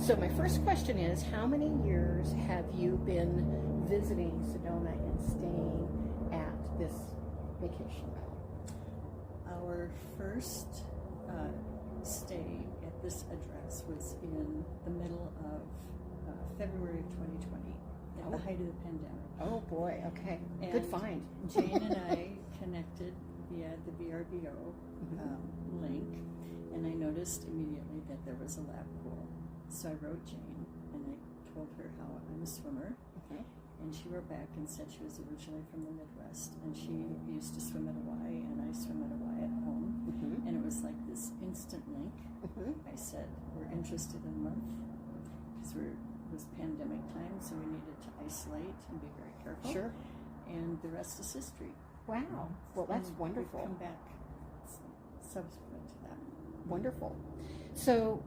So my first question is, how many years have you been visiting Sedona and staying at this vacation rental? Our first stay at this address was in the middle of February of 2020, at the height of the pandemic. Oh boy, okay. And Good find. Jane and I connected via the VRBO link, and I noticed immediately that there was a lap pool. So I wrote Jane and I told her how I'm a swimmer. Okay. And she wrote back and said she was originally from the Midwest, and she used to swim at Y, and I swim at Y at home. And it was like this instant link. I said, we're interested in a month, because it was pandemic time, so we needed to isolate and be very careful. Sure. And the rest is history. Wow. Well, that's And wonderful. We've come back subsequent to that. Wonderful. So,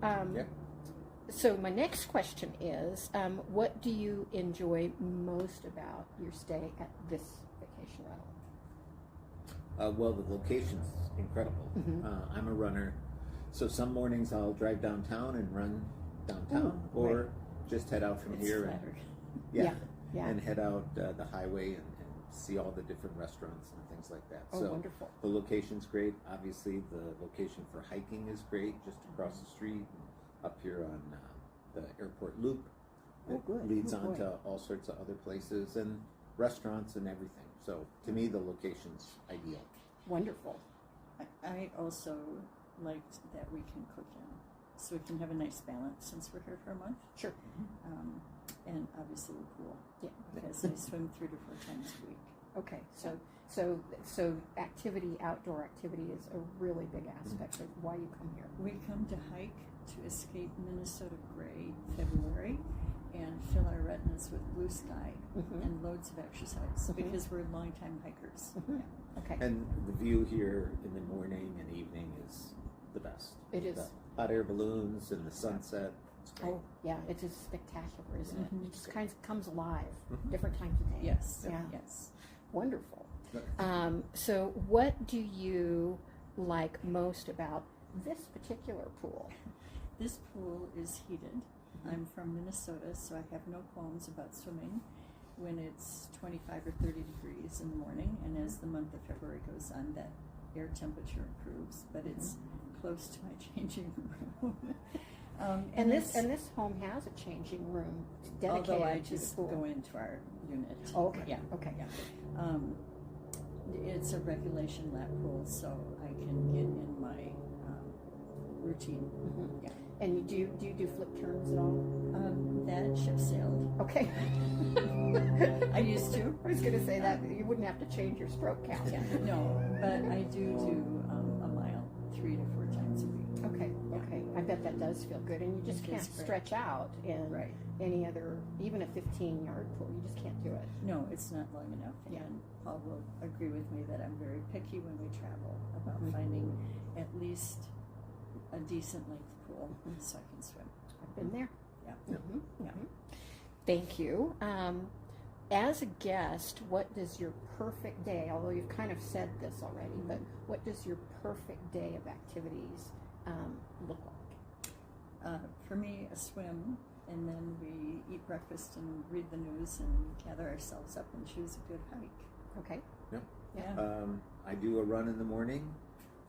so my next question is, what do you enjoy most about your stay at this vacation rental? Well, the location's incredible. I'm a runner, so some mornings I'll drive downtown and run downtown, or just head out from here and and head out the highway and see all the different restaurants and things like that. Oh, so wonderful. The location's great. Obviously, the location for hiking is great, just across the street, up here on the airport loop. It leads on to all sorts of other places and restaurants and everything. So to me, the location's ideal. Wonderful. I also liked that we can cook in, so we can have a nice balance since we're here for a month. Sure. And obviously the pool. Yeah. Because I swim 3 to 4 times a week. Okay. So activity, outdoor activity is a really big aspect of why you come here. We come to hike to escape Minnesota gray February and fill our retinas with blue sky and loads of exercise because we're longtime hikers. Okay. And the view here in the morning and evening is the best. It is. The hot air balloons and the sunset. It's great. Oh, yeah, it's just spectacular, isn't it? It just kind of comes alive different times of day. Yes. Yeah. Yes. Wonderful. So what do you like most about this particular pool? This pool is heated. I'm from Minnesota, so I have no qualms about swimming when it's 25 or 30 degrees in the morning, and as the month of February goes on, that air temperature improves, but it's close to my changing room. And this home has a changing room dedicated although I to just the pool. go into our unit. Oh, okay. Yeah. Okay. Yeah. It's a regulation lap pool, so I can get in my routine. Yeah. And do you do flip turns at all? That ship sailed. Okay. I used to. I was going to say that you wouldn't have to change your stroke count. Yeah, no, but I do a mile 3 to 4 times a week. Okay. Okay. I bet that does feel good, and you just It can't is great. stretch out in Right. any other, even a 15-yard pool. You just can't do it. No, it's not long enough. Yeah. And Paul will agree with me that I'm very picky when we travel about finding at least a decent length pool so I can swim. I've been there. Yeah. Yeah. Thank you. As a guest, what does your perfect day, although you've kind of said this already, but what does your perfect day of activities look like? For me, a swim, and then we eat breakfast and read the news and gather ourselves up and choose a good hike. Okay. Yep. Yeah. I do a run in the morning,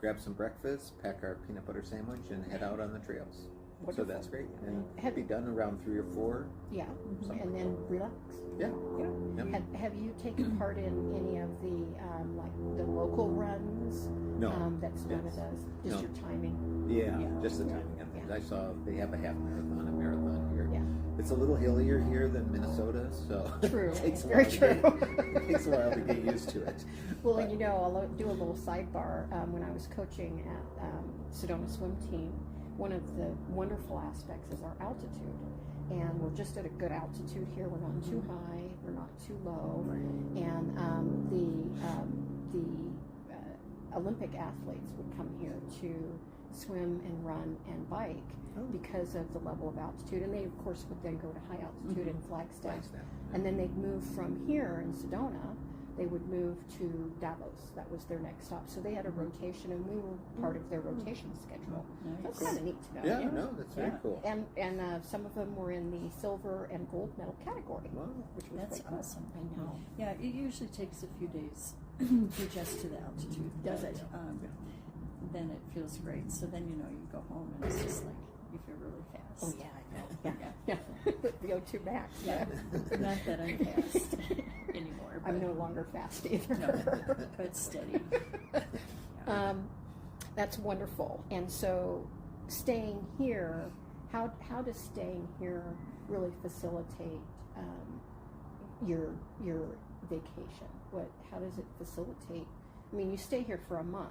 grab some breakfast, pack our peanut butter sandwich, and head out on the trails. Wonderful. So that's great. And be done around 3 or 4. Yeah. Something And then relax. Yeah. Yeah. Have you taken part in any of the like the local runs? No. That Sedona does. Just No. your timing. Yeah, Yeah. just the timing of things. Yeah. I saw they have a half marathon, a marathon here. Yeah. It's a little hillier here than Minnesota, so True. it takes a Very while true. it takes a while to get used to it. Well, But- and you know, I'll do a little sidebar. When I was coaching at Sedona swim team, one of the wonderful aspects is our altitude. And we're just at a good altitude here. We're not too high, we're not too low. And the Olympic athletes would come here to swim and run and bike because of the level of altitude. And they, of course, would then go to high altitude in Flagstaff. And then they'd move from here in Sedona they would move to Davos. That was their next stop. So they had a rotation, and we were part of their rotation schedule. That's kind of neat to know. Yeah, no, that's very cool. And some of them were in the silver and gold medal category, which was That's quite cool. awesome. I know. Yeah, it usually takes a few days to adjust to the altitude. Does but, it? Then it feels great. So then you go home and it's just like you feel really fast. Oh yeah, I know. Yeah. VO2 max. Yeah. Not that I'm fast anymore. I'm no longer fast either. No, but steady. That's wonderful. And so, staying here, how does staying here really facilitate your vacation? How does it facilitate? I mean, you stay here for a month,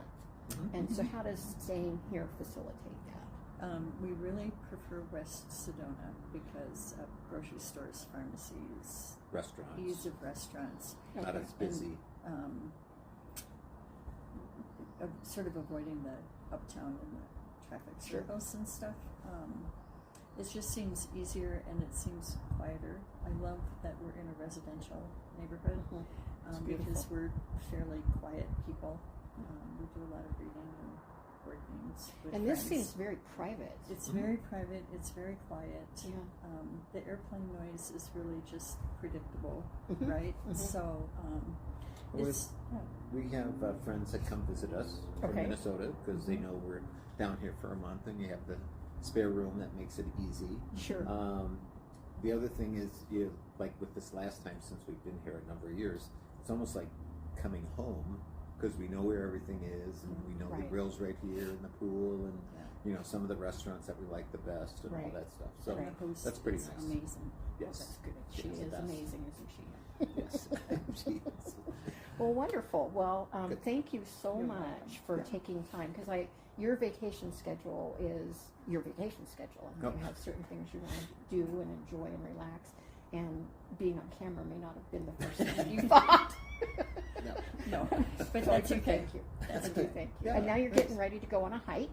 and so how does staying here facilitate that? We really prefer West Sedona because of grocery stores, pharmacies, Restaurants. ease of restaurants. Not as busy. Sort of avoiding the uptown and the traffic circles and stuff. It just seems easier and it seems quieter. I love that we're in a residential neighborhood because we're fairly quiet people. We do a lot of reading and board games with And friends. this seems very private. It's very private. It's very quiet. Yeah. The airplane noise is really just predictable, right? So we have friends that come visit us from Minnesota because they know we're down here for a month, and you have the spare room that makes it easy. Sure. The other thing is, like with this last time, since we've been here a number of years, it's almost like coming home because we know where everything is, and we know the grill's right here, and the pool, and some of the restaurants that we like the best, and all that stuff. So that's pretty nice. Amazing. Yes, That's good. She She's is the best. amazing, isn't she? Yes, she is. Well, wonderful. Well, thank you so much for taking time, because your vacation schedule is your vacation schedule, and you have certain things you want to do and enjoy and relax. And being on camera may not have been the first thing that you thought. No, but So that's I do okay. thank you. That's I do good. thank you. Yeah, And now you're getting ready to go on a hike.